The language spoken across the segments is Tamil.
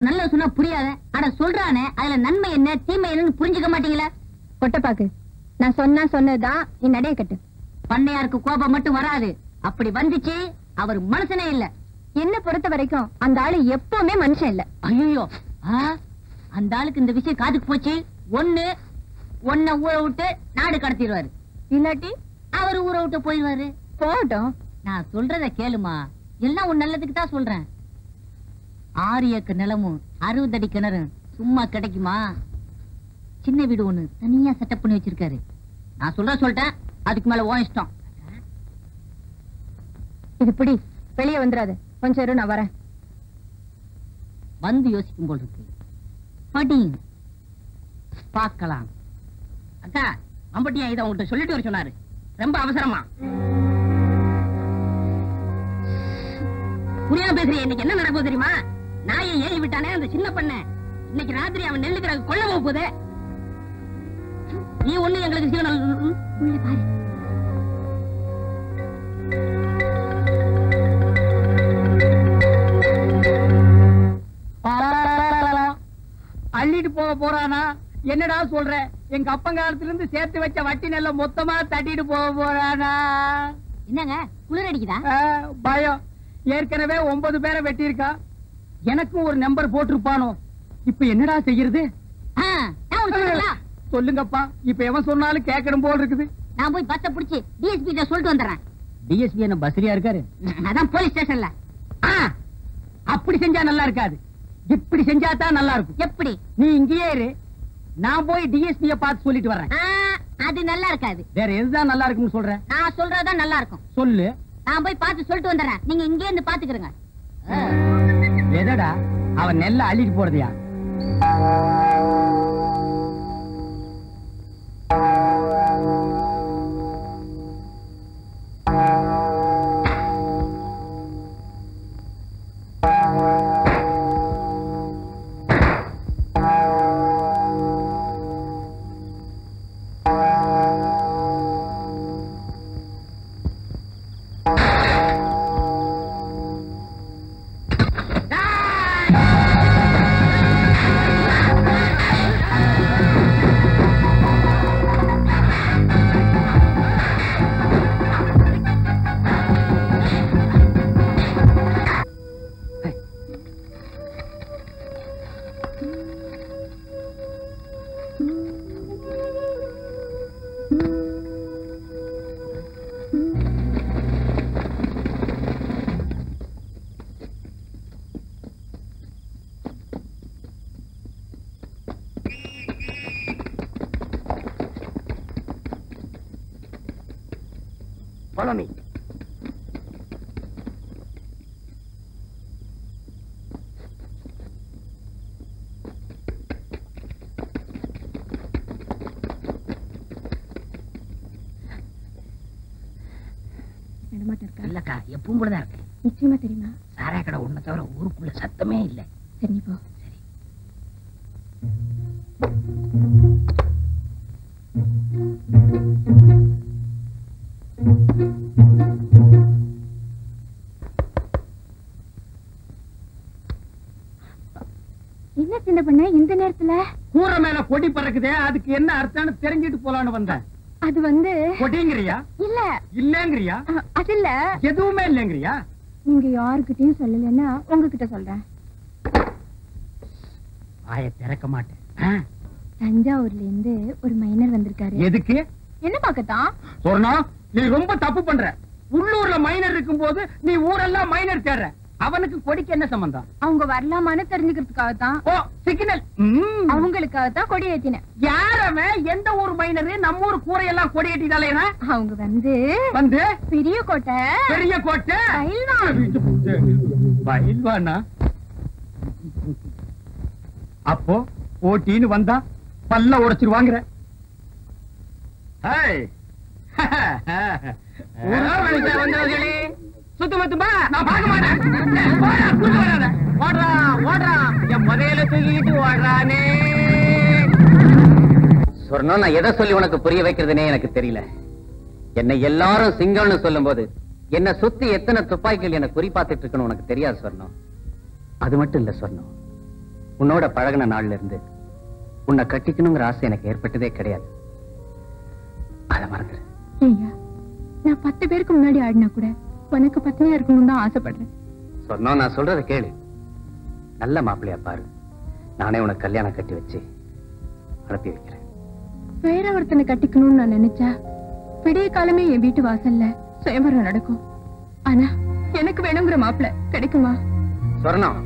நல்ல சொன்னா புரியாத. ஆனா சொல்றானே அதுல நன்மை என்ன தீமை என்னன்னு புரிஞ்சுக்க மாட்டீங்களா? கொட்டப்பாக்கு, நான் சொன்னதுதான் நீ நடைய கட்டு. பண்ணையாருக்கு கோபம் மட்டும் வராது. அப்படி வந்துச்சு அவர் மனுஷனே இல்ல. என்ன பொறுத்த வரைக்கும் அந்த ஆளு எப்பவுமே மனுஷன் இல்ல. ஐயோ, அந்த ஆளுக்கு இந்த விஷயம் காதுக்கு போச்சு. ஒன்ன ஊரை விட்டு நாடு கடத்திடுவாரு. இல்லாட்டி அவர் ஊரை விட்டு போயிடுவாரு. போகட்டும், நான் சொல்றத கேளுமா. எல்லாம் உன் நல்லதுக்கு தான் சொல்றேன். 6 ஏக்கர் நிலமும் 60 அடி கிணறும் சும்மா கிடைக்குமா? சின்ன வீடு ஒண்ணு தனியா செட்டப் பண்ணி வச்சிருக்காரு. நான் சொல்லிட்டேன், அதுக்கு மேல உன் இஷ்டம். இது பிடி, வெளியே வந்துடாது. கொஞ்சம் இரு, நான் வரேன். வந்து யோசிக்கும் போல் இருக்கு. படி பார்க்கலாம். அக்கா, அம்பட்டியா இதை உங்கள்கிட்ட சொல்லிட்டு வர சொன்னாரு. ரொம்ப அவசரமா. புரியாம பேசுறீங்க. இன்னைக்கு என்ன நடக்கும் தெரியுமா? நாயை ஏறி விட்டானே அந்த சின்ன பண்ண. இன்னைக்கு ராத்திரி அவன் நெல்லுக்கிற கொள்ள போகுது. நீ ஒண்ணு எங்களுக்கு சிவனல் உள்ள பாரு. அள்ளிட்டு போக போறானா? என்னடா சொல்ற? எங்க அப்பங்காலத்துல இருந்து சேர்த்து வச்ச வட்டி நெல்ல மொத்தமா தட்டிட்டு போக போறானா? என்னங்க குளிர் அடிக்குதா? பயம். ஏற்கனவே 9 பேரை வெட்டியிருக்கா. எனக்கும் ஒரு நம்பர் போட்டிருப்பானோ. இப்ப என்னடா செய்யறது? சொல்லுங்கப்பா. இப்ப எவன் சொன்னாலும் கேட்கணும் போல் இருக்குது. நான் போய் பஸ்ஸ புடிச்சு டிஎஸ்பி கிட்ட சொல்லிட்டு வந்துடுறேன். டிஎஸ்பி என்ன பஸ்ரியா இருக்காரு? அதான் போலீஸ் ஸ்டேஷன்ல. அப்படி செஞ்சா நல்லா இருக்காது. இப்படி செஞ்சா தான் நல்லா இருக்கும். எப்படி? நீ இங்கேயே இரு, நான் போய் டிஎஸ்பிய பார்த்து சொல்லிட்டு வரேன். அது நல்லா இருக்காது. வேற எதுதான் நல்லா இருக்குன்னு சொல்றேன்? நான் சொல்றதுதான் நல்லா இருக்கும். சொல்லு. நான் போய் பார்த்து சொல்லிட்டு வந்துடுறேன். நீங்க இங்கே இருந்து பாத்துக்கிறங்க. எதடா அவன் நெல்ல அள்ளிட்டு போறதையா? Follow me. இல்லக்கா, எப்பவும் கூடதான் இருக்கு. நிச்சயமா தெரியுமா? சாராய கடை ஒண்ணு தவிர ஊருக்குள்ள சத்தமே இல்ல. சரி போ. சரி. என்ன சின்ன பண்ண இந்த நேரத்துல? கூரை மேல கொடி பறக்குதே, அதுக்கு என்ன அர்த்தம்னு தெரிஞ்சிட்டு போலான்னு வந்தேன். அது வந்து கொடிங்கிறியா? இல்ல இல்லங்கிறியா? அது இல்ல. எதுவுமே இல்லங்கிறியா? நீங்க யாருக்கிட்டையும் சொல்லலன்னா உங்ககிட்ட சொல்றேன். வாயை திறக்க மாட்டேன். தஞ்சாவூர்ல இருந்து ஒரு மைனர் வந்திருக்காரு. எதுக்கு? என்ன பாக்கத்தான்? சொன்னா நீ ரொம்ப தப்பு பண்ற. உள்ளூர்ல மைனர் இருக்கும் போது நீ ஊரெல்லாம் மைனர் தேடுற. அவனுக்கு கொடிக்கு என்ன சம்பந்தம்? அவங்க வரலாமான்னு தெரிஞ்சுக்கிறதுக்காகத்தான். ஓ, சிக்னல். அவங்களுக்காகத்தான் கொடி ஏத்தினேன். யாரவே? எந்த ஊர் மைனரு? நம்ம ஊர் கூரையெல்லாம் கொடி ஏற்றிட்டாலேனா? அவங்க வந்து பெரிய கோட்டை. பெரிய கோட்டை பயில்வானா? அப்போ போட்டின்னு வந்தா பல்ல உடைச்சிருவாங்க. சுத்தமத்துமா நான் பார்க்க மாட்டேன். ஓடுறா ஓடுறா, என் முதல்ல தூக்கிட்டு ஓடுறானே. சொர்ணம், நான் எதை சொல்லி உனக்கு புரிய வைக்கிறதுனே எனக்கு தெரியல. என்னை எல்லாரும் சிங்கம்னு சொல்லும் போது என்ன சுத்தி எத்தனை துப்பாக்கிகள் என்ன குறி பார்த்துட்டு இருக்கணும் உனக்கு தெரியாது சொர்ணம். அது மட்டும் இல்ல சொர்ணம், உன்னோட பழகின நாள்ல இருந்து உன்னை கட்டிக்கணுங்கிற ஆசை எனக்கு ஏற்பட்டதே கிடையாது. அதை மறந்துரு. ஐயா, நான் 10 பேருக்கு முன்னாடி ஆடினா கூட உனக்கு பத்தினியா இருக்கணும்னு தான் ஆசைப்படுறேன். சொன்னோம், நான் சொல்றத கேளு. நல்ல மாப்பிள்ளையா பாரு, நானே உனக்கு கல்யாணம் கட்டி வச்சு அனுப்பி வைக்கிறேன். வேற ஒருத்தனை கட்டிக்கணும்னு நான் நினைச்சா விடிய காலமே என் வீட்டு வாசல்ல சுயம்பரம் நடக்கும். ஆனா எனக்கு வேணுங்கிற மாப்பிள்ளை கிடைக்குமா? சொர்ணம்,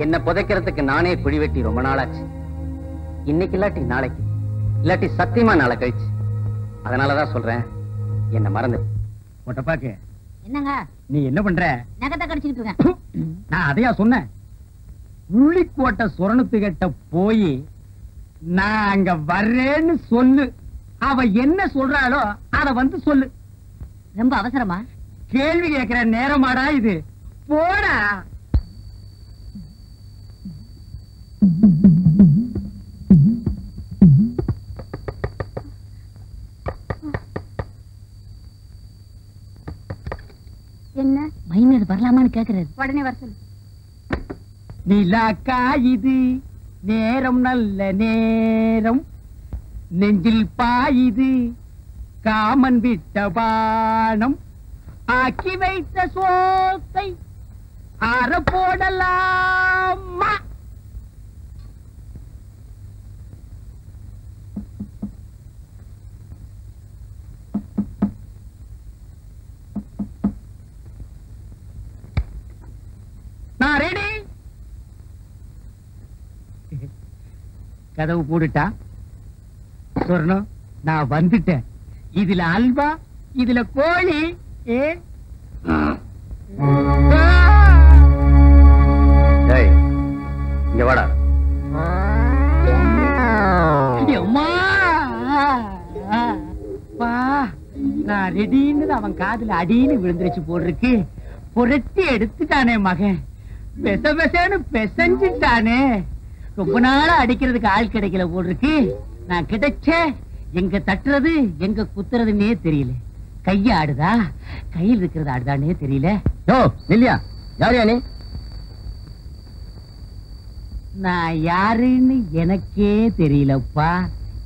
என்ன புதைக்கிறதுக்கு நானே குழி வெட்டி ரொம்ப நாளாச்சு. இன்னைக்கு இல்லாட்டி நாளைக்கு, இல்லாட்டி சத்தியமா நாளை கழிச்சு. அதனாலதான் சொல்றேன், என்ன மறந்து. ஒட்டப்பாக்கு, என்னங்க நீ என்ன பண்ற? நகத்தை கடிச்சுக்கிட்டு இருக்கேன். நான் அதையா சொன்னேன். உள்ளிக்கோட்டை சொரணத்துக்கிட்ட போய் நான் அங்க வர்றேன்னு சொல்லு. அவ என்ன சொல்றாளோ அத வந்து சொல்லு. ரொம்ப அவசரமா? கேள்வி கேட்கிற நேரமாடா இது. போடா. என்ன மைனர் வரலாமான்னு கேக்குறாரு. உடனே வர சொல்லு. நிலாக்கா இது நேரம் நல்ல நேரம், நெஞ்சில் பாயுது காமன் விட்ட பானம், ஆக்கி வைத்த சோத்தை அற போடலாமா? நான் ரெடி. கதவு போட்டுட்டா? சொர்ணம், நான் வந்துட்டேன். இதுல அல்வா, இதுல கோழி. இங்க வாடா. நான் ரெடின்னு அவன் காதுல அடின்னு விழுந்துருச்சு போட்டிருக்கு. புரட்டி எடுத்துட்டானே மகன், பெச பெசன்னு பெசஞ்சிட்டானே. ரொம்ப நாளா அடிக்கிறதுக்கு ஆள் கிடைக்கல போட்டிருக்கு. நான் கிடைச்ச எங்க தட்டுறது எங்க குத்துறதுன்னே தெரியல. கைய ஆடுதா, கையில் இருக்கிறது ஆடுதானே தெரியல. இல்லையா? யாரையா நீ? நான் யாருன்னு எனக்கே தெரியலப்பா.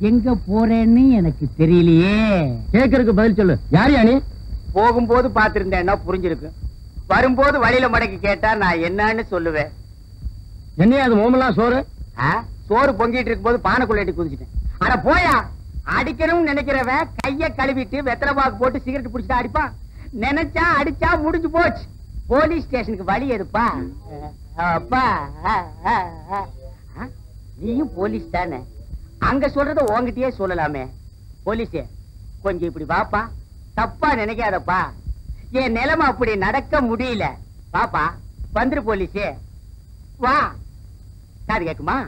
எங்க போறேன்னு எனக்கு தெரியலையே. கேக்குறதுக்கு பதில் சொல்லு. யாரையா நீ? போகும்போது பாத்திருந்தேன்னா புரிஞ்சிருக்கு. வரும்போது வழியில மடக்கி கேட்டா நான் என்னன்னு சொல்லுவேன். என்னையா அது மோமெல்லாம் சோறு? சோறு பொங்கிட்டு இருக்கும் போது பானைக்குள்ளேட்டி குதிச்சிட்டேன். அட போயா. அடிக்கணும்னு நினைக்கிறவன் கைய கழுவிட்டு வெத்தலை பாக்கு போட்டு சிகரெட் பிடிச்சிட்டு அடிப்பான். நினைச்சா அடிச்சா முடிஞ்சு போச்சு. போலீஸ் ஸ்டேஷனுக்கு வழி எதுப்பா? அப்பா, நீயும் போலீஸ் தானே? அங்க சொல்றத உன்கிட்டயே சொல்லலாமே. போலீஸே, கொஞ்சம் இப்படி வாப்பா. தப்பா நினைக்காதப்பா. என் நிலைமை அப்படி நடக்க முடியல. வாப்பா, வந்துரு போலீஸே, வா. காது கேக்குமா?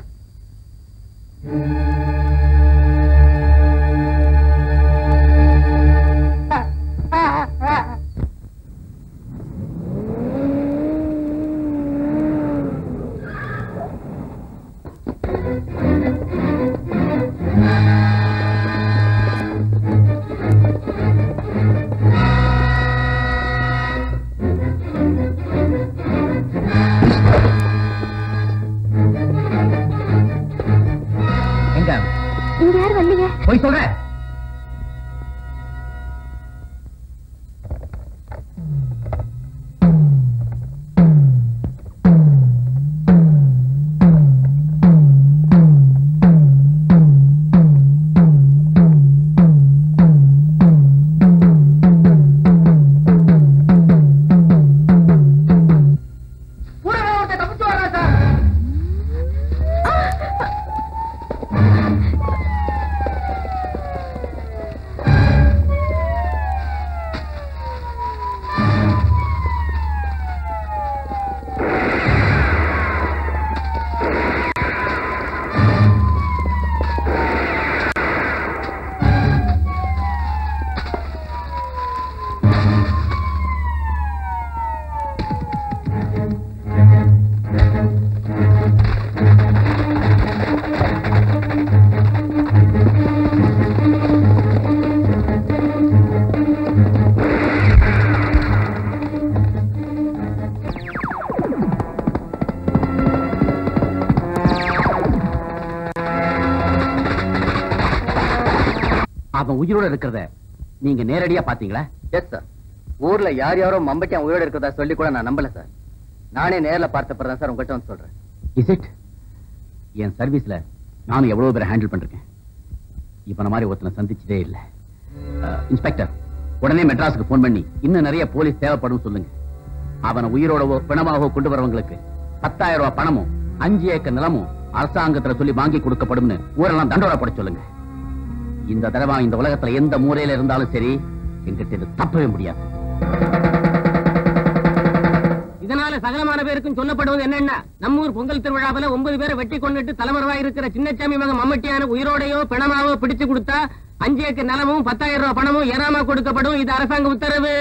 இங்க யார் வரலீங்க? போய் சொல்ற. அவன் உயிரோட இருக்கிறத நீங்க நேரடியா பாத்தீங்களா? Yes sir. ஊர்ல யார் யாரோ மம்பட்டியான் உயிரோட இருக்கிறதா சொல்லி கூட நான் நம்பல சார். நானே நேர்ல பார்த்தப்பதான் சார் உங்ககிட்ட வந்து சொல்றேன். Is it? என் சர்வீஸ்ல நானும் எவ்வளவு பேரை ஹேண்டில் பண்ணிருக்கேன். இப்ப நான் மாதிரி ஒருத்தனை சந்திச்சதே இல்ல. இன்ஸ்பெக்டர், உடனே மெட்ராஸுக்கு போன் பண்ணி இன்னும் நிறைய போலீஸ் தேவைப்படும் சொல்லுங்க. அவனை உயிரோடவோ பிணமாகவோ கொண்டு வரவங்களுக்கு 10,000 ரூபாய் பணமும் 5 ஏக்கர் நிலமும் அரசாங்கத்துல சொல்லி வாங்கி கொடுக்கப்படும் ஊரெல்லாம் தண்டோட போட சொல்லுங்க. இந்த தடவை இந்த உலகத்துல எந்த மூலையில இருந்தாலும் சரி, எங்கிட்ட இது தப்பவே முடியாது. இதனால சகலமான பேருக்கும் சொல்லப்படுவது என்னன்னா, நம்ம ஊர் பொங்கல் திருவிழாவில் 9 பேரை வெட்டி கொண்டுட்டு தலைமறைவா இருக்கிற சின்னசாமி மகன் மம்மட்டியான உயிரோடையோ பிணமாவோ பிடிச்சு கொடுத்தா 5 ஏக்கர் நிலமும் 10,000 ரூபாய் பணமும் ஏறாம கொடுக்கப்படும். இது அரசாங்க உத்தரவு.